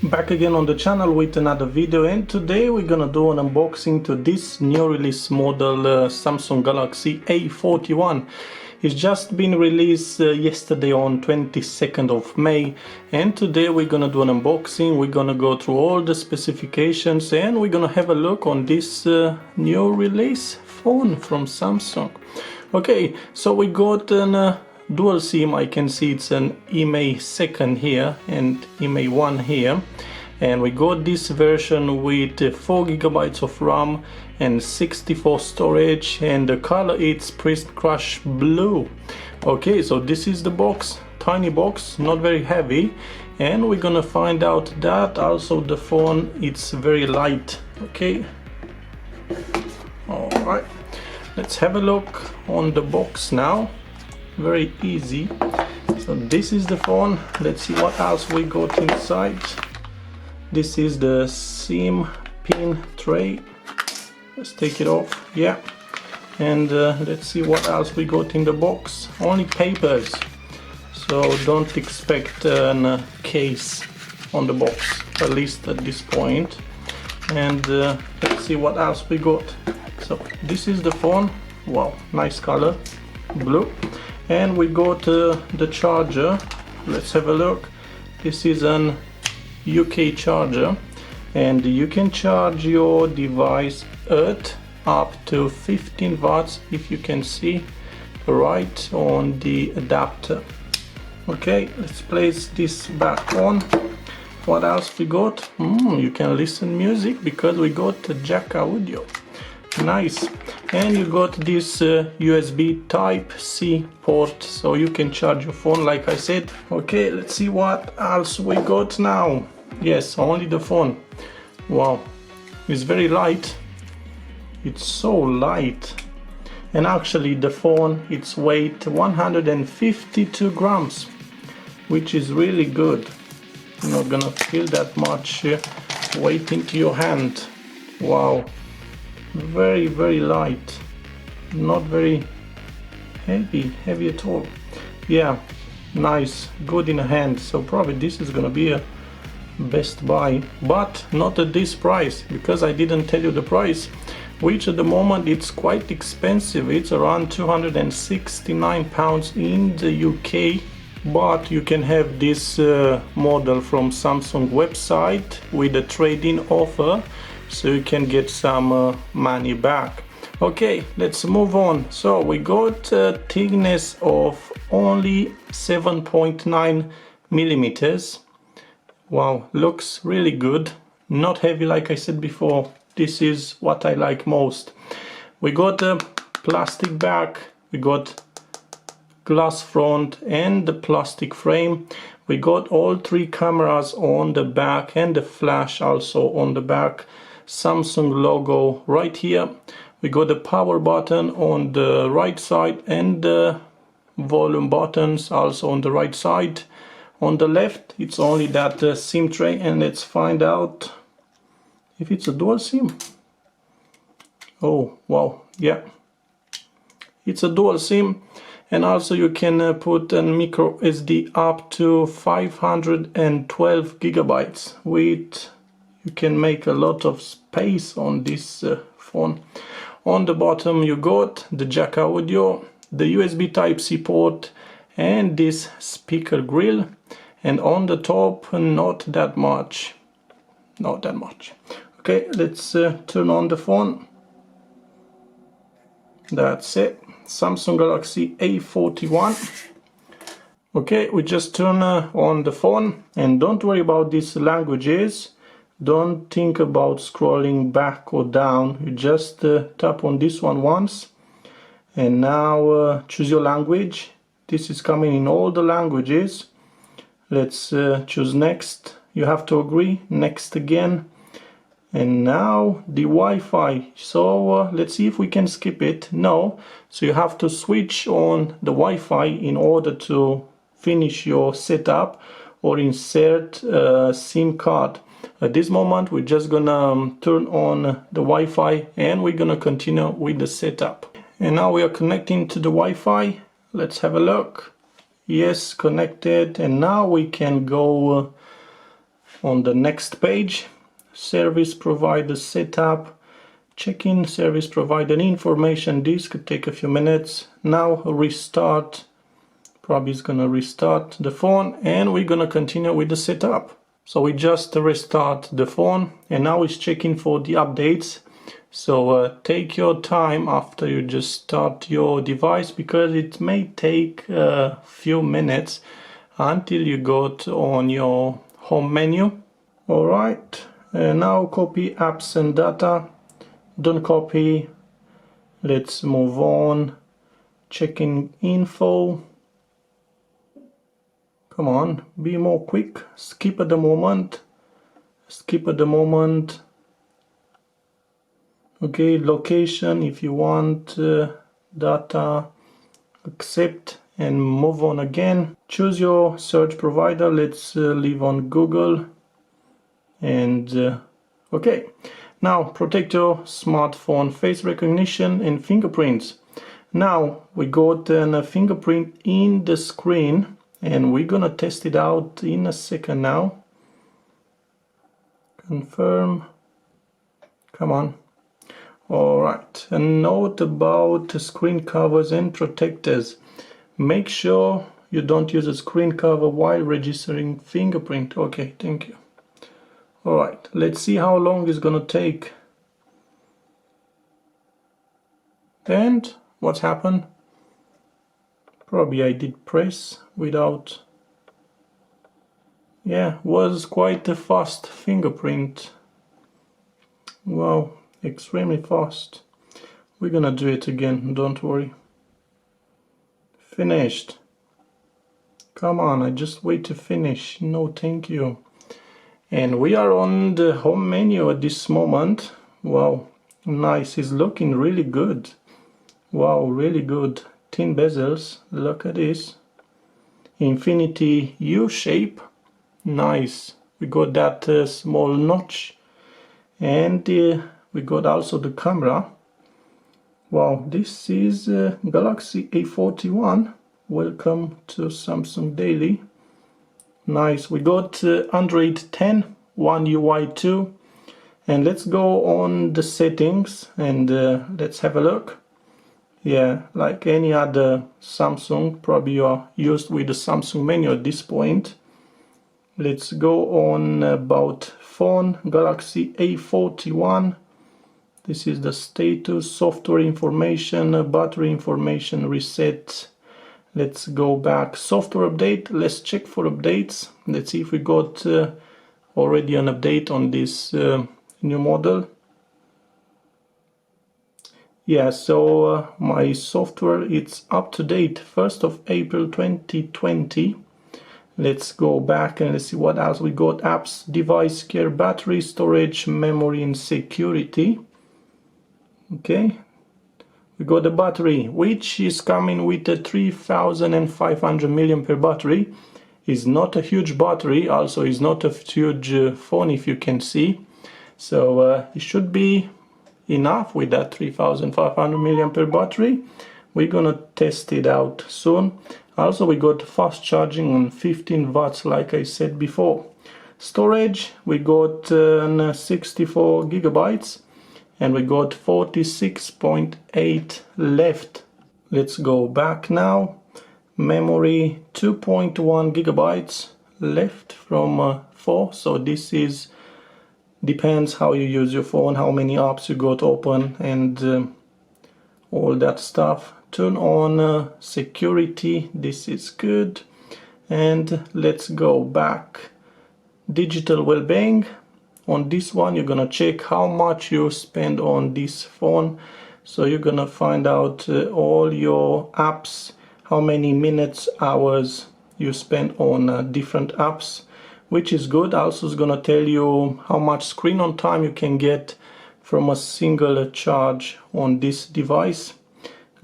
Back again on the channel with another video, and today we're gonna do an unboxing to this new release model Samsung Galaxy A41. It's just been released yesterday on 22nd of May, and today we're gonna do an unboxing. We're gonna go through all the specifications and we're gonna have a look on this new release phone from Samsung. Okay, so we got an dual SIM. I can see it's an EMA 2nd here and EMA 1 here, and we got this version with 4 GB of RAM and 64 storage, and the color is Pressed Crush Blue. Okay, so this is the box, tiny box, not very heavy, and we're gonna find out that also the phone it's very light. Okay, all right, let's have a look on the box now. Very easy. So this is the phone. Let's see what else we got inside. This is the SIM pin tray. Let's take it off. Yeah, and let's see what else we got in the box. Only papers, so don't expect a case on the box, at least at this point. And let's see what else we got. So this is the phone. Wow, nice color, blue. And we got the charger. Let's have a look. This is an UK charger, and you can charge your device at up to 15 watts, if you can see right on the adapter. Okay, let's place this back on. What else we got? You can listen music because we got the jack audio. Nice. And you got this USB Type-C port, so you can charge your phone like I said. Okay, let's see what else we got now. Yes, only the phone. Wow, it's very light. It's so light. And actually the phone, its weight 152 grams, which is really good. You're not gonna feel that much weight into your hand. Wow. Very light, not very heavy at all. Yeah, nice, good in a hand. So probably this is gonna be a best buy, but not at this price, because I didn't tell you the price, which at the moment it's quite expensive. It's around £269 in the UK, but you can have this model from Samsung website with a trade-in offer, so you can get some money back. Okay, let's move on. So we got a thickness of only 7.9 millimeters. Wow, looks really good. Not heavy like I said before. This is what I like most. We got a plastic back, we got glass front and the plastic frame. We got all 3 cameras on the back and the flash also on the back. Samsung logo right here. We got the power button on the right side and the volume buttons also on the right side. On the left it's only that SIM tray, and let's find out if it's a dual SIM. Oh wow, yeah, it's a dual SIM. And also you can put a micro SD up to 512 gigabytes with. You can make a lot of space on this phone. On the bottom you got the jack audio, the USB Type-C port, and this speaker grill. And on the top, not that much. Okay, let's turn on the phone. That's it. Samsung Galaxy A41. Okay, we just turn on the phone, and don't worry about these languages. Don't think about scrolling back or down. You just tap on this one once, and now choose your language. This is coming in all the languages. Let's choose next. You have to agree. Next again. And now the Wi-Fi. So let's see if we can skip it. No. So you have to switch on the Wi-Fi in order to finish your setup or insert a SIM card. At this moment we're just gonna turn on the Wi-Fi and we're gonna continue with the setup. And now we are connecting to the Wi-Fi. Let's have a look. Yes, connected. And now we can go on the next page. Service provider setup, check-in service provider information. This could take a few minutes. Now restart, probably is gonna restart the phone, and we're gonna continue with the setup. So we just restart the phone, and now it's checking for the updates. So take your time after you just start your device, because it may take a few minutes until you got on your home menu. Alright, now copy apps and data. Don't copy. Let's move on. Checking info. Come on, be more quick. Skip at the moment. Skip at the moment. Okay, location if you want, data, accept, and move on again. Choose your search provider. Let's leave on Google. And okay, now protect your smartphone, face recognition and fingerprints. Now we got a fingerprint in the screen, and we're gonna test it out in a second now. Confirm. Come on. Alright, a note about screen covers and protectors. Make sure you don't use a screen cover while registering fingerprint. Okay, thank you. Alright, let's see how long it's gonna take. And what's happened? Probably I did press without... Yeah, was quite a fast fingerprint. Wow, extremely fast. We're gonna do it again, don't worry. Finished. Come on, I just wait to finish. No, thank you. And we are on the home menu at this moment. Wow, nice. It's looking really good. Wow, really good. Thin bezels. Look at this. Infinity U shape. Nice. We got that small notch. And we got also the camera. Wow, this is Galaxy A41. Welcome to Samsung Daily. Nice. We got Android 10, One UI 2. And let's go on the settings and let's have a look. Yeah, like any other Samsung, probably you are used with the Samsung menu at this point. Let's go on about phone, Galaxy A41. This is the status, software information, battery information, reset. Let's go back, software update. Let's check for updates. Let's see if we got already an update on this new model. Yeah, so my software, it's up to date, 1st of April 2020. Let's go back and let's see what else we got. Apps, device care, battery, storage, memory and security. Okay, we got the battery, which is coming with a 3500 milliampere battery. Is not a huge battery, also is not a huge phone, if you can see. So it should be enough with that 3500 milliampere battery. We're gonna test it out soon. Also we got fast charging on 15 watts like I said before. Storage, we got 64 gigabytes and we got 46.8 left. Let's go back now. Memory 2.1 gigabytes left from 4, so this is depends how you use your phone, how many apps you got open and all that stuff. Turn on security, this is good. And let's go back. Digital well-being. On this one you're gonna check how much you spend on this phone. So you're gonna find out all your apps, how many minutes, hours you spend on different apps, which is good. Also is gonna tell you how much screen on time you can get from a single charge on this device.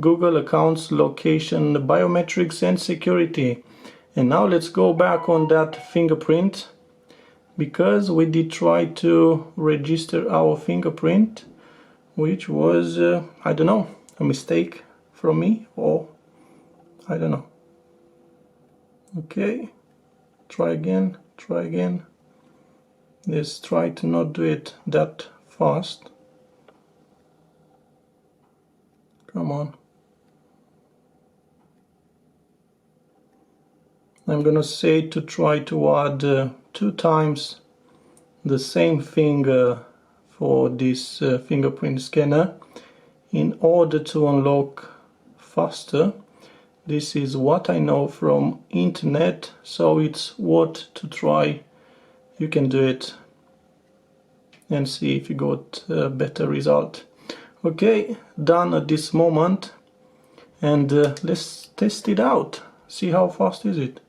Google accounts, location, biometrics and security. And now let's go back on that fingerprint, because we did try to register our fingerprint, which was I don't know, a mistake from me, or I don't know. Okay, try again. Let's try to not do it that fast. Come on. I'm gonna say to try to add 2 times the same finger for this fingerprint scanner in order to unlock faster. This is what I know from internet, so it's worth to try. You can do it and see if you got a better result. Okay, done at this moment, and let's test it out. See how fast is it.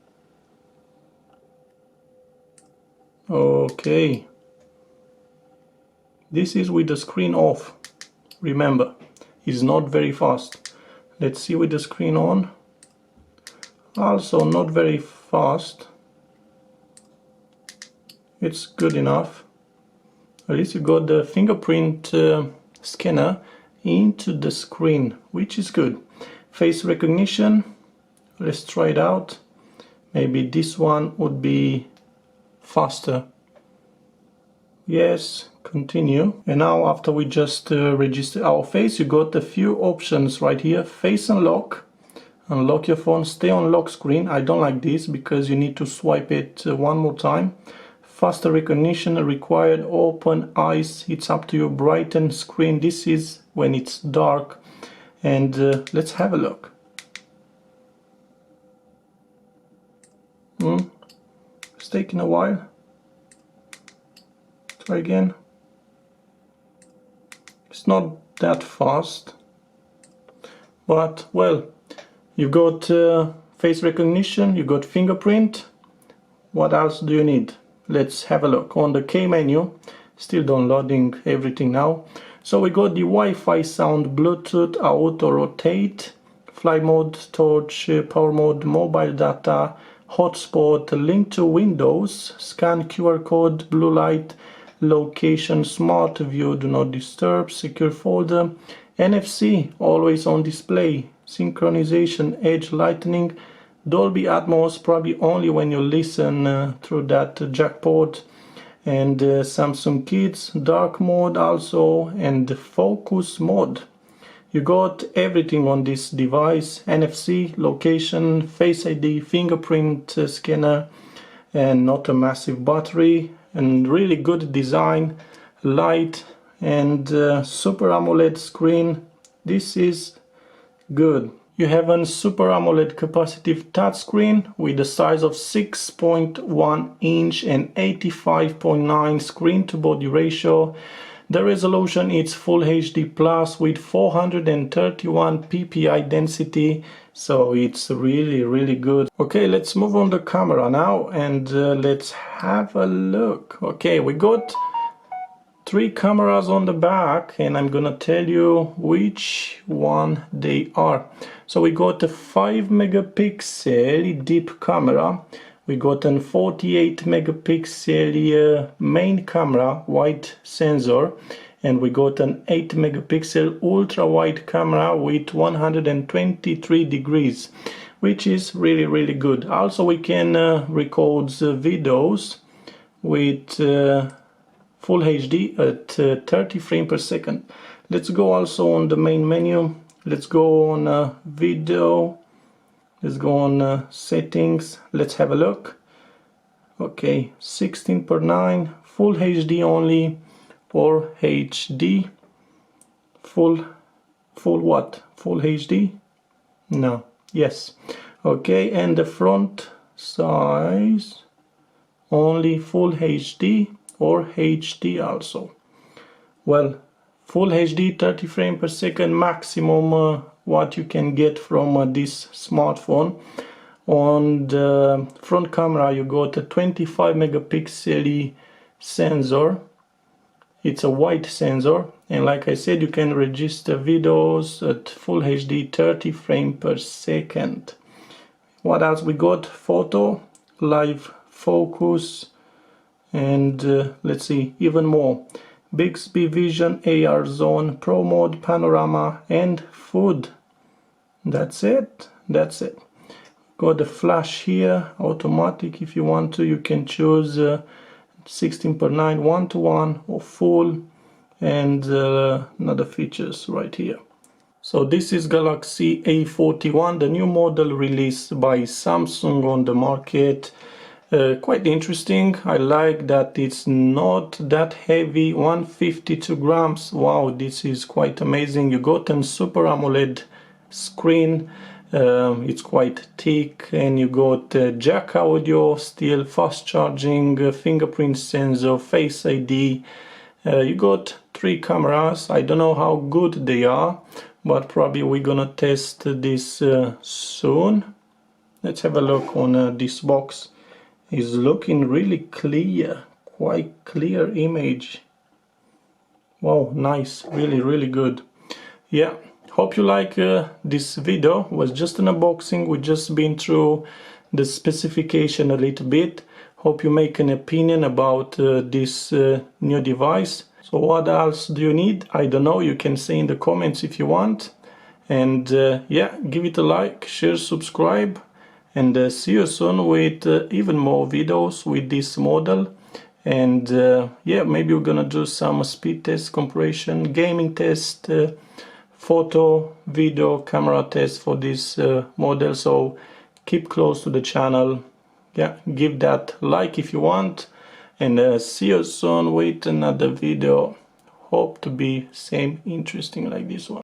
Okay, this is with the screen off. Remember, it's not very fast. Let's see with the screen on. Also not very fast. It's good enough. At least you got the fingerprint scanner into the screen, which is good. Face recognition, let's try it out. Maybe this one would be faster. Yes, continue. And now after we just register our face, you got a few options right here. Face unlock. Unlock your phone, stay on lock screen. I don't like this because you need to swipe it one more time. Faster recognition required, open eyes, it's up to you. Brighten screen, this is when it's dark. And let's have a look. It's taking a while. Try again. It's not that fast, but well, you got face recognition, you got fingerprint. What else do you need? Let's have a look. On the K menu, still downloading everything now. So we got the Wi-Fi sound, Bluetooth, auto rotate, flight mode, torch, power mode, mobile data, hotspot, link to Windows, scan QR code, blue light, location, smart view, do not disturb, secure folder, NFC, always on display, synchronization, edge lightning, Dolby Atmos, probably only when you listen through that jack port, and Samsung Kids, dark mode also, and the focus mode. You got everything on this device: NFC, location, Face ID, fingerprint scanner, and not a massive battery, and really good design, light, and Super AMOLED screen. This is good. You have a Super AMOLED capacitive touchscreen with a size of 6.1 inch and 85.9 screen to body ratio. The resolution is Full HD Plus with 431 ppi density, so it's really good. Okay, let's move on the camera now and let's have a look. Okay, we got 3 cameras on the back, and I'm gonna tell you which one they are. So we got a 5 megapixel deep camera, we got a 48 megapixel main camera wide sensor, and we got an 8 megapixel ultra wide camera with 123 degrees, which is really good. Also we can record videos with Full HD at 30 frames per second. Let's go also on the main menu. Let's go on video. Let's go on settings. Let's have a look. Okay, 16:9, Full HD only, or HD. Full what? Full HD? No. Yes. Okay, and the front size only Full HD or HD also. Well, Full HD 30 frames per second maximum what you can get from this smartphone. On the front camera you got a 25 megapixel sensor. It's a wide sensor, and like I said, you can register videos at Full HD 30 frames per second. What else we got? Photo, live focus, and let's see, even more. Bixby Vision, AR Zone, Pro Mode, Panorama, and Food. That's it. Got the flash here, automatic. If you want to, you can choose 16:9 1:1 or full, and another features right here. So this is Galaxy A41, the new model released by Samsung on the market. Quite interesting. I like that it's not that heavy, 152 grams. Wow, this is quite amazing. You got a Super AMOLED screen. It's quite thick, and you got jack audio, still fast charging, fingerprint sensor, Face ID. You got 3 cameras. I don't know how good they are, but probably we're gonna test this soon. Let's have a look on this box. It's looking really clear, quite clear image. Wow, nice, really good. Yeah, hope you like this video. It was just an unboxing. We just been through the specification a little bit. Hope you make an opinion about this new device. So what else do you need? I don't know, you can say in the comments if you want. And yeah, give it a like, share, subscribe, and see you soon with even more videos with this model. And yeah, maybe we're gonna do some speed test, compression, gaming test, photo, video, camera test for this model. So keep close to the channel. Yeah, give that like if you want, and see you soon with another video. Hope to be same interesting like this one.